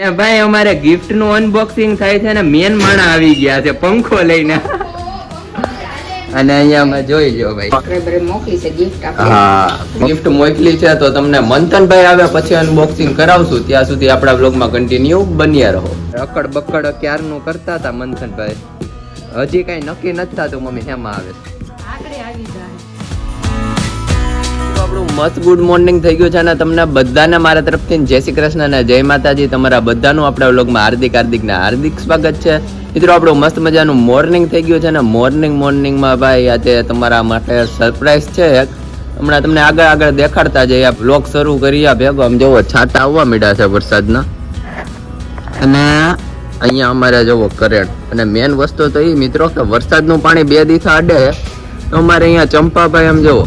ભાઈ અમારે ગિફ્ટ નું અનબોક્સિંગ થાય છે ને મેન માણા આવી ગયા છે પંખો લઈને અને અહીંયા અમે જોઈ લો ભાઈ મોકલી છે ગિફ્ટ હા ગિફ્ટ મોકલી છે તો તમને મંથનભાઈ આવ્યા પછી અનબોક્સિંગ કરાવશું ત્યાં સુધી આપણા બ્લોગમાં કન્ટિન્યુ બન્યા રહો અકડ બકડ ક્યારનું કરતા હતા મંથનભાઈ હજી કઈ નક્કી નથી થતું મમ્મી હેમાં આવે આપણું મસ્ત ગુડ મોર્નિંગ થઈ ગયું છે અને તમને બધાને મારા તરફથી જય શ્રી કૃષ્ણ અને જય માતાજી તમારા બધાનું આપણા વ્લોગમાં હાર્દિક સ્વાગત છે મિત્રો આપણું મસ્ત મજાનું મોર્નિંગ થઈ ગયું છે ને મોર્નિંગમાં ભાઈ આજે તમારા માટે સરપ્રાઈઝ છે એક હમણાં તમને આગળ દેખાડતા જઈએ આ વ્લોગ શરૂ કરીએ ભેગો આમ જોવો છાંટા આવવા માંડ્યા છે વરસાદના અને અહીંયા અમારે જોવો કરેટ અને મેન વસ્તુ તો એ મિત્રો કે વરસાદનું પાણી 2 દિવસ અડે તો અમારે અહીંયા ચંપાભાઈ આમ જોવો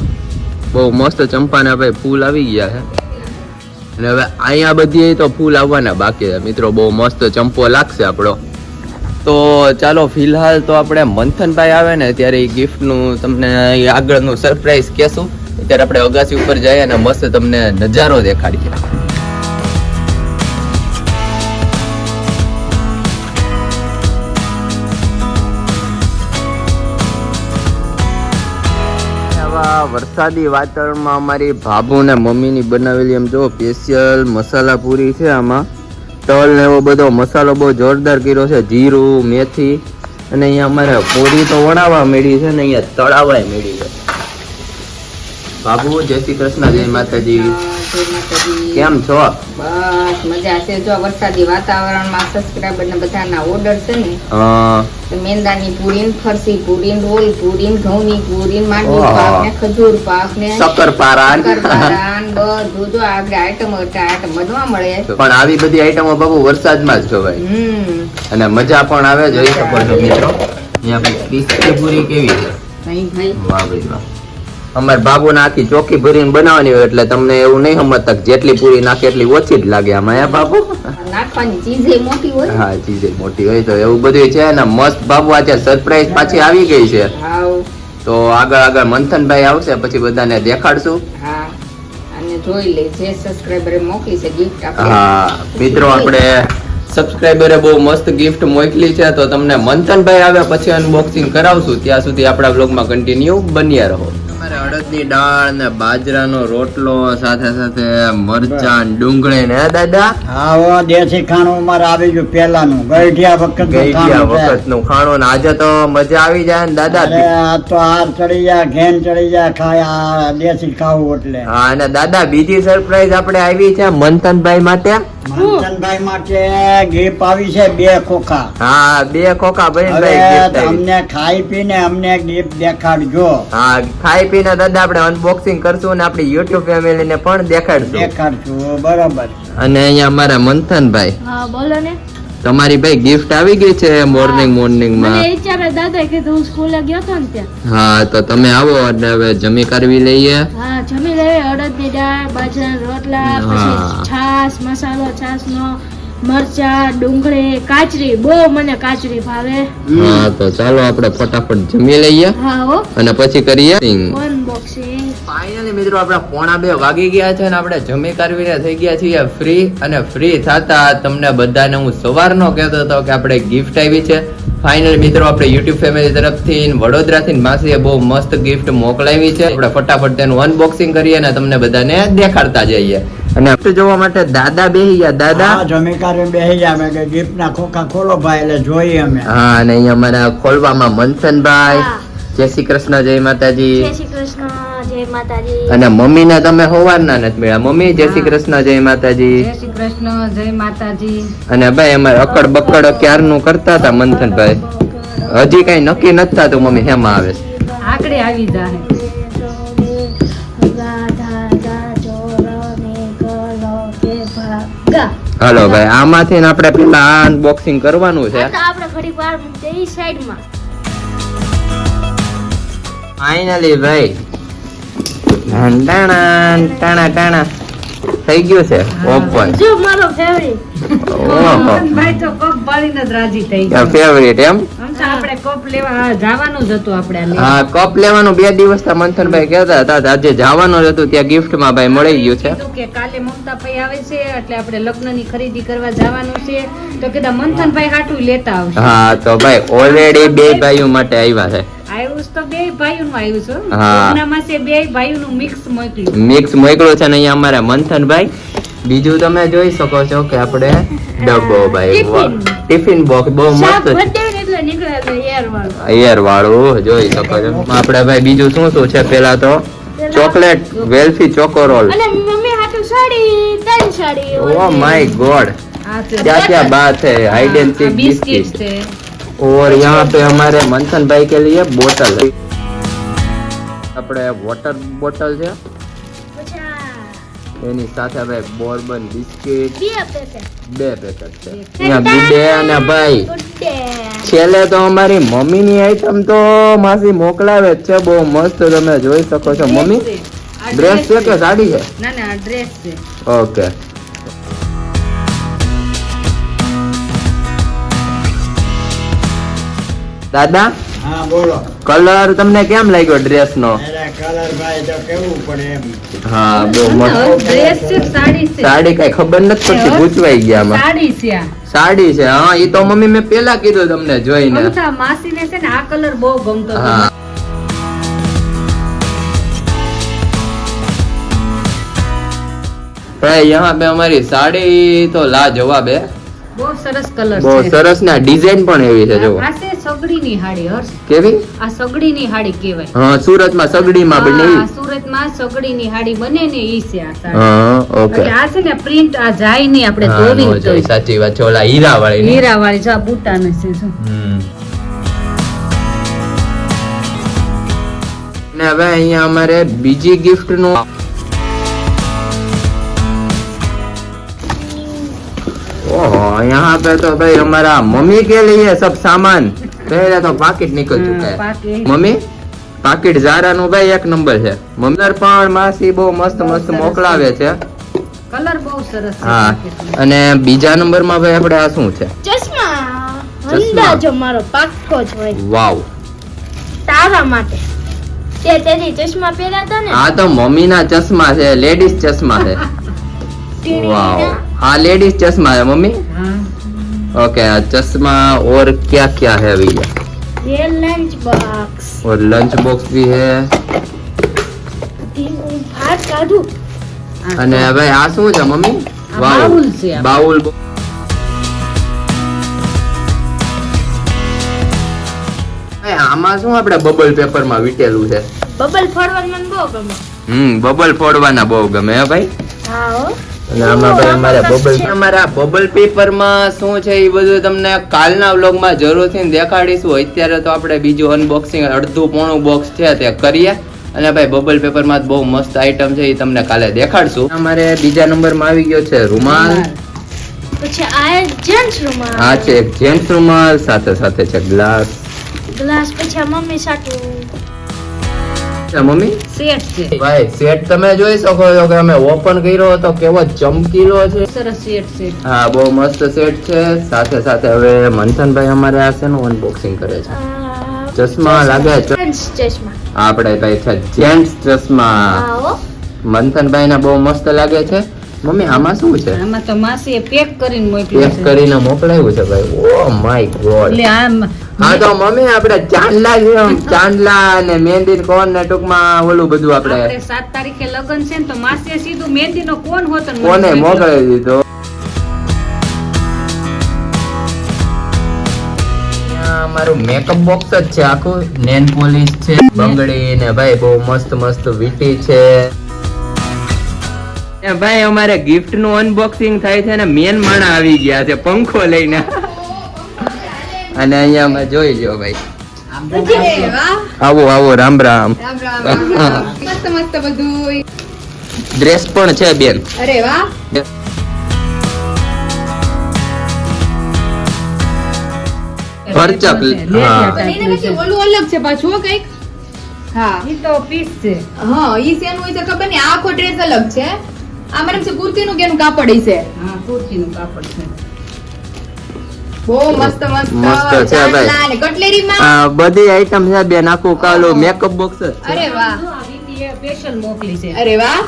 બહુ મસ્ત ચંપાના ભાઈ ફૂલ આવી ગયા છે અને હવે અહીંયા બધી તો ફૂલ આવવાના બાકી છે મિત્રો બહુ મસ્ત ચંપો લાગશે આપણો તો ચાલો ફિલહાલ તો આપણે મંથનભાઈ આવે ને ત્યારે એ ગિફ્ટનું તમને આગળનું સરપ્રાઈઝ કહેશું ત્યારે આપણે અગાસી ઉપર જઈએ અને મસ્ત તમને નજારો દેખાડીએ વરસાદી વાતાવરણમાં અમારી ભાભુ ને મમ્મીની બનાવેલી એમ જો સ્પેશિયલ મસાલા પૂરી છે આમાં તલ ને એવો બધો મસાલો બહુ જોરદાર કર્યો છે જીરું મેથી અને અહીંયા અમારે પૂરી તો વણાવા મળી છે ને અહીંયા તળાવાય મળી છે બાબુ જય શ્રી કૃષ્ણ જય માતાજી કેમ છો બસ મજા છે જો વરસાદી વાતાવરણમાં સબસ્ક્રાઇબર ને બધાના ઓર્ડર છે ને મેંદાની પૂરી ફરસી પૂરી રોલ પૂરી ઘઉંની પૂરી માંડવી પાક ને ખજૂર પાક ને શક્કરપારા બધું જો આગળ આઈટમ બધવા મળે પણ આવી બધી આઈટમો બાબુ વરસાદમાં જ ખવાય અને મજા પણ આવે જોઈ શકો છો મિત્રો અહીંયા ક્રિસ્પી પૂરી કેવી છે વાહ ભાઈ વાહ અમારે બાબુ ને આખી ચોખ્ખી ભરીને બનાવવાની હોય એટલે તમને એવું નહીં સમજતા જેટલી પૂરી નાખે એટલી ઓછી જ લાગે આમાં હે બાબુ નાખવાની ચીઝે મોટી હોય હા ચીઝે મોટી હોય તો એવું બધું છે ને મસ્ત બાબુ આજે સરપ્રાઈઝ પાછી આવી ગઈ છે તો આગળ મંથનભાઈ આવશે પછી બધાને દેખાડશું હા અને જોઈ લે જે સબસ્ક્રાઇબરે મોકલી છે ગિફ્ટ હા મિત્રો આપણે સબસ્ક્રાઇબરે બહુ મસ્ત ગિફ્ટ મોકલી છે તો તમને મંથનભાઈ આવ્યા પછી અનબોક્સિંગ કરાવશું ત્યાં સુધી આપણા બ્લોગમાં કન્ટિન્યુ બન્યા રહો અડદની દાળ ને બાજરાનો રોટલો સાથે સાથે મરચાં ડુંગળી ને દાદા હા દેશી ખાણું અમારે આવી ગયું પેલાનું ગઈઢિયા વખત નું ખાણું ને આજે તો મજા આવી જાય ને દાદા આ તો હાર ચડી જાય ઘેન ચડી જાય ખાય દેશી ખાવું એટલે હા અને દાદા બીજી સરપ્રાઈઝ આપણે આવી છે મંથનભાઈ માટે મંથનભાઈ માટે ગિફ્ટ આવી છે 2 ખોખા હા 2 ખોખા ભાઈ અમને ખાઈ પીને અમને ગિફ્ટ દેખાડજો હા ખાઈ પીને દાદા આપણે અનબોક્સિંગ કરશું અને આપણી YouTube ફેમિલી ને પણ દેખાડશું બરાબર અને અહીંયા અમારા મંથનભાઈ હા બોલો ને તમારી ભાઈ ગિફ્ટ આવી ગઈ છે મોર્નિંગ માં મને વિચારે દાદા કે તું સ્કૂલે ગયો તો ને ત્યાં હા તો તમે આવો અને હવે જમી કરવી લઈએ હા જમી લઈએ અડદની દાળ બાજરાના રોટલા પછી છાસ મસાલો છાસનો મરચા ડુંગળી કાચરી બહુ મને કાચરી ભાવે હા તો ચાલો આપણે ફટાફટ જમી લઈએ હા હો અને પછી કરીએ અનબોક્સિંગ ફાઇનલી મિત્રો આપણે 1:45 વાગી ગયા છે અને આપણે જમી કરવીને થઈ ગયા છીએ ફ્રી અને ફ્રી થતા તમને બધાને હું સવારનો કહેતો હતો કે આપણે ગિફ્ટ આવી છે ફાઇનલ મિત્રો આપણે YouTube ફેમિલી તરફથી વડોદરાથી માસીએ બહુ મસ્ત ગિફ્ટ મોકલાવી છે આપણે ફટાફટ તેનું અનબોક્સિંગ કરીએ અને તમને બધાને દેખાડતા જઈએ અને ગિફ્ટ જોવા માટે દાદા બેહી ગયા દાદા જમી કરી બેહી ગયા મેં કે ગિફ્ટ ના ખોખા ખોલો ભાઈ એટલે જોઈએ અમે હા અને અહીંયા અમારા ખોલવામાં મંથનભાઈ જય શ્રી કૃષ્ણ જય માતાજી જય શ્રી કૃષ્ણ જય માતાજી અને મમ્મી ને તમે હોવાના નથી મળ્યા મમ્મી જય શ્રી કૃષ્ણ જય માતાજી જય શ્રી કૃષ્ણ જય માતાજી અને ભાઈ અમારે અકડ બકડ ક્યારનું કરતા હતા મંથનભાઈ હજી કઈ નક્કી નથી થતું મમ્મી હેમાં આવે આકડે આવી જાય હાલો ભાઈ આમાંથી આપણે પેલા અનબોક્સિંગ કરવાનું છે આપણે ઘડી વાર મૂકી સાઈડમાં ફાઇનલી ભાઈ ટાણા થઈ ગયું છે ઓપન જો મારો ફેવરિટ ઓહો ભાઈ તો પગ બાળીને જ રાજી થઈ ગયા ફેવરિટ એમ મમતા આપણે કપ લેવા જવાનું જ હતું આપણે આ લેવા. હા કપ લેવાનું 2 દિવસથી મંથનભાઈ કહેતા હતા તો આજે જવાનું જ હતું ત્યાં ગિફ્ટમાં ભાઈ મળી ગયું છે. કીધું કે કાલે મમતા ભાઈ આવે છે એટલે આપણે લગ્નની ખરીદી કરવા જવાનું છે તો કીધા મંથનભાઈ હાટું લેતા આવશે. હા તો ભાઈ ઓલરેડી 2 ભાઈઓ માટે આવ્યા છે. આવ્યું તો બે ભાઈઓનું આવ્યું છે. હા. લગ્નમાં છે બે ભાઈઓનું મિક્સ મોકલ્યું. મિક્સ મોકળ્યું છે ને અહીંયા અમારા મંથનભાઈ. બીજું તમે જોઈ શકો છો કે આપણે ડબ્બો ભાઈ ટિફિન બોક્સ બહુ શાક મસ્ત ભરી દે એટલે નીકળે એટલે એર વાળું. એર વાળું જોઈ શકો છો. આપણે ભાઈ બીજું શું શું છે પેલા તો ચોકલેટ વેલ્ફી ચોકો રોલ. અને મમ્મી હાટુ સાડી 3 સાડી ઓ માય ગॉड આ છે क्या क्या बात है hide and seek biscuit biscuit છે. और यहाँ पे हमारे मंथन भाई के लिए बोतल है. આપણે વોટર બોટલ છે પછી એની સાથે ભાઈ બોર્બન બિસ્કિટ બે પેકેટ 2 પેકેટ છે. અહીંયા ગુડે અને ભાઈ ગુડ ડે. છેલ્લે તો અમારી મમ્મીની આઈટમ તો માસી મોકલાવે જ છે બહુ મસ્ત તમે જોઈ શકો છો. મમ્મી આ ડ્રેસ છે કે સાડી છે? ના ના આ ડ્રેસ છે. ઓકે દાદા હા બોલો. કલર તમને કેમ લાગ્યો ડ્રેસ નો? અરે કલર ભાઈ તો કેવું પડે એમ. હા બહુ હવે મસ્ત. ડ્રેસ છે કે સાડી છે? સાડી કઈ ખબર નથી પડતી પૂછવાઈ ગયા આમાં. સાડી છે આ. સાડી છે હા ઈ તો મમ્મી મેં પેલા કીધું તમને જોઈને. મમતા માસીને છે ને આ કલર બહુ ગમતો હતો. હા ભાઈ यहाँ पे हमारी साड़ी तो लाजवाब है. બહુ સરસ કલર બહુ છે. સરસ ને ડિઝાઇન પણ એવી છે જો. આ છે સગડીની હાડી હર્ષ. કેવી? આ સગડીની હાડી કહેવાય. હા સુરતમાં સગડીમાં હા, બનેવી. સુરતમાં સગડીની હાડી બને ને ઈ છે આ સાડી. હા ઓકે. એટલે આ છે ને પ્રિન્ટ આ જાય નહીં આપણે હા, ધોવી નો જાય. સાચી વાત છે ઓલા હીરા વાળી ની. હીરા વાળી જો આ બુટાને છે શું. ને હવે અહીંયા અમારે બીજી ગિફ્ટ નું ओहो यहाँ पे तो भाई हमारा मम्मी के लिए सब सामान पहले तो पाकिट निकल चुका है. પાકી મમ્મી પાકીટ ઝારા નું ભાઈ 1 નંબર છે. મમ્મી પણ માસી બહુ મસ્ત મસ્ત મોકલાવે છે. કલર બહુ સરસ છે હા પાકીટનો. અને બીજા નંબર માં ભાઈ આપણે આ શું છે? ચશ્મા અંદાજો મારો પાક્કો જ હોય વાવ તારા માટે. તે તેરી ચશ્મા પહેર્યા હતા ને આ તો મમ્મી ના ચશ્મા છે લેડીઝ ચશ્મા છે. वाव हाँ लेडीज चश्मा है मम्मी. હા ओके चश्मा और क्या क्या है भैया? ये लंच बॉक्स और लंच बॉक्स भी है. भात काढू અને હવે આ શું છે મમ્મી? આ બાઉલ છે આ. બાઉલ. આમાં શું આપણે બબલ પેપર માં વીટેલું છે? બબલ ફોડવાનું મને બહુ ગમે. બબલ ફોડવાના બહુ ગમે હે ભાઈ. હા હો. અને આમાં ભાઈ અમારે આમાં બબલ છે. અમારા બબલ પેપર માં શું છે એ બધું તમને કાલના વ્લોગ માં જરૂરથી દેખાડીશું. અત્યારે તો આપણે બીજું અનબોક્સિંગ અડધું પોણું બોક્સ છે તે કરીએ. અને ભાઈ બબલ પેપર માં બહુ મસ્ત આઈટમ છે એ તમને કાલે દેખાડશું. અમારે બીજા નંબર માં આવી ગયો છે રૂમાલ. પછી આ જેન્ટ્સ રૂમાલ. આ છે એક જેન્ટ્સ રૂમાલ સાથે સાથે છે ગ્લાસ. ગ્લાસ. પછી આ મમ્મી સાટું મમ્મી સેટ છે. ભાઈ સેટ તમે જોઈ શકો છો કે અમે ઓપન કર્યો હતો કેવો ચમકીલો છે. સરસ સેટ છે. હા બહુ મસ્ત સેટ છે. સાથે સાથે હવે મંથનભાઈ અમારે આ શેનું અનબોક્સિંગ કરે છે? ચશ્મા લાગે છે. જેન્ટ્સ ચશ્મા. આપણે ભાઈ છે જેન્ટ્સ ચશ્મા. હા હો. મંથનભાઈ ના બહુ મસ્ત લાગે છે. મમ્મી આમાં શું છે? આમાં તો માસીએ પેક કરીને મોકલ્યું પેક છે. કરીને મોકલાવ્યું છે ભાઈ. Oh my God. એટલે આમ હા તો મમ્મી આપણે ચાંદલા જેમ ચાંદલા અને મહેંદી કોન ને ટૂંકમાં ઓલું બધું આપણે આપણે 7 તારીખે લગ્ન છે ને તો માસીએ સીધું મહેંદીનો કોન હોતો ને કોને મને મોકલાવી દીધો. અહીંયા અમારું મેકઅપ બોક્સ જ છે આખું. નેન પોલિશ છે બંગડી ને ભાઈ બહુ મસ્ત મસ્ત વીટી છે. એ ભાઈ અમારે ગિફ્ટ નું અનબોક્સિંગ થાય છે ને મેન માણા આવી ગયા છે પંખો લઈને. અને અહીંયા અમે જોઈ લ્યો ભાઈ. આવો આવો રામ રામ. મસ્ત મસ્ત બધું. ડ્રેસ પણ છે બેન. અરે વાહ. ભરચક. હા. પણ એને પછી ઓલું અલગ છે પાછું હો કંઈક. હા ઈ તો પીસ છે. હા ઈ શેનું હોય છે ખબર નહીં. આ આખો ડ્રેસ અલગ છે. આ મને કુર્તીનું કેનું કાપડ ઈ છે. હા કુર્તીનું કાપડ છે. બહુ મસ્ત મસ્ત મસ્ત છે ભાઈ. ચાંદલા ને કટલેરીમાં આ બધી આઈટમ છે બેન, આખું કાલો મેકઅપ બોક્સ જ છે. અરે વાહ જો આ વીંટીએ સ્પેશિયલ મોકલી છે. અરે વાહ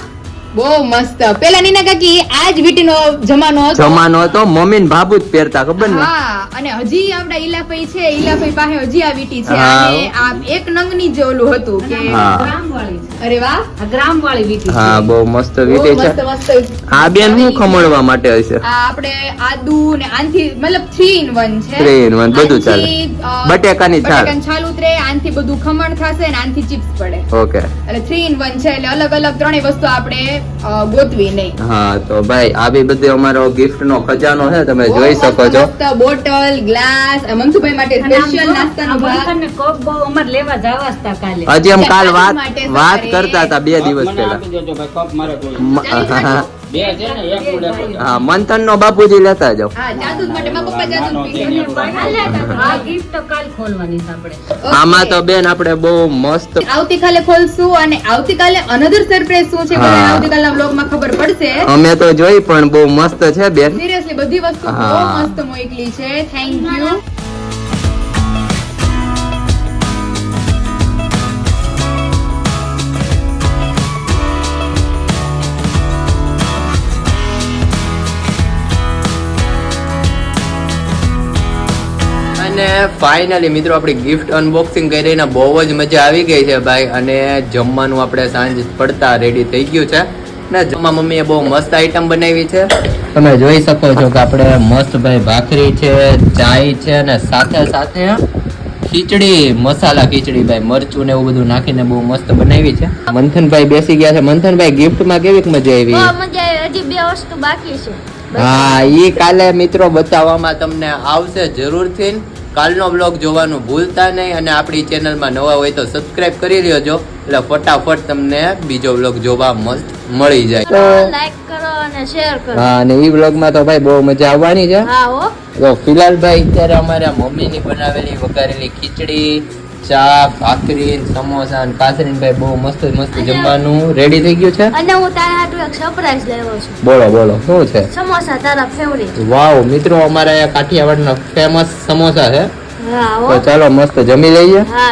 બહુ મસ્ત. પેલા નીના કાકી આ જ વીટીનો જમાનો હતો. જમાનો હતો, મમ્મી ને બાબુ જ પહેરતા, ખબર ને? હા, અને હજી આપડા ઈલાફઈ છે, ઈલાફઈ પાસે હજી આ વીટી છે. હા. અને આ એક નંગની જે ઓલું હતું કે હા. ગ્રામવાળી છે. અરે વાહ આ ગ્રામવાળી વીંટી છે. હા, બહુ મસ્ત બહુ વીટી છે. મસ્ત મસ્ત. આ બેન શું ખમણવા માટે હશે? આ આપણે આદુ ને આનથી મતલબ 3 in 1 છે. 3 in 1 બધું ચાલે. આનથી, બટેકાની છાલ. બટેકાની છાલ ઉતરે, આનથી બધું ખમણ થશે ને આનથી ચિપ્સ પડે. ઓકે. એટલે 3 in 1 છે, એટલે અલગ અલગ ત્રણેય વસ્તુ આપણે ગોતવી નહીં. હા, તો ભાઈ આવી બધી અમારો ગિફ્ટ નો ખજાનો છે, તમે બહુ જોઈ મસ્ત શકો છો. મસ્ત બોટલ, ગ્લાસ, મનસુભાઈ માટે અને આમ સ્પેશિયલ જો, નાસ્તાનો આ ભાગ. મંથનને કપ બહુ અમારે લેવા જવા જ તા કાલે. હજી એમ કાલ ચાલીસ વાત માટે વાત સવારે. કરતા હતા 2 દિવસ મને પહેલા. આપી દેજો ભાઈ, કપ મારે કોઈ. મ- બે છે ને, એક ફૂલ એક ફૂલ. હા, મંથન નો બાપુજી લેતા જાઓ. હા, જાદુ માટે મારા પપ્પા જાદુ પી અને ગયા. આ gift તો કાલ ખોલવાની છે આપણે. આમાં તો બેન આપણે બહુ મસ્ત આવતીકાલે ખોલશું અને આવતીકાલે અનધર સરપ્રાઈઝ શું છે હા. બધાને આવતીકાલના વ્લોગમાં ખબર પડશે. અમે તો જોઈ પણ બહુ મસ્ત છે બેન. સિરિયસલી બધી વસ્તુ બહુ હા. મસ્ત મોકલી છે. Thank you. અને ફાઇનલી મિત્રો આપણી ગિફ્ટ અનબોક્સિંગ કરીને બહુ જ મજા આવી ગઈ છે ભાઈ. અને જમવાનું આપણે સાંજ પડતા રેડી થઈ ગયું છે ને જમવા મમ્મીએ બહુ મસ્ત આઈટમ બનાવી છે. તમે જોઈ શકો છો કે આપણે મસ્ત ભાઈ ભાખરી છે, ચાય છે અને સાથે સાથે ખીચડી, મસાલા ખીચડી ભાઈ, મરચું ને એવું બધું નાખીને બહુ મસ્ત બનાવી છે. મંથનભાઈ બેસી ગયા છે. મંથનભાઈ ગિફ્ટમાં કેવી મજા આવી? બહુ મજા આવી. હજી 2 વસ્તુ બાકી છે. હા, ઈ કાલે મિત્રો બતાવવામાં તમને આવશે જરૂરથી. કાલનો બ્લોગ જોવાનું ભૂલતા નહીં અને આપણી ચેનલમાં નવા હોય તો સબસ્ક્રાઇબ કરી લેજો, એટલે ફટાફટ તમને બીજો બ્લોગ જોવા મસ્ત મળી જાય. લાઈક કરો અને શેર કરો. હા, અને ઈ બ્લોગમાં તો ભાઈ બહુ મજા આવવાની છે. હા હો. તો ફિલહાલ ભાઈ અત્યારે અમારા મમ્મીની બનાવેલી વઘારેલી ખીચડી, ચા, ભાખરી, સમોસા અને કાસરીન ભાઈ બહુ મસ્ત મસ્ત જમવાનું રેડી થઈ ગયું છે. અને હું તારા હાટુ એક સરપ્રાઈઝ લાવ્યો છું. બોલો બોલો શું છે? સમોસા તારા ફેવરિટ. વાવ મિત્રો, અમારા અહીંયા કાઠિયાવાડના ફેમસ સમોસા છે. હા તો હો. ચાલો મસ્ત જમી લઈએ. હા.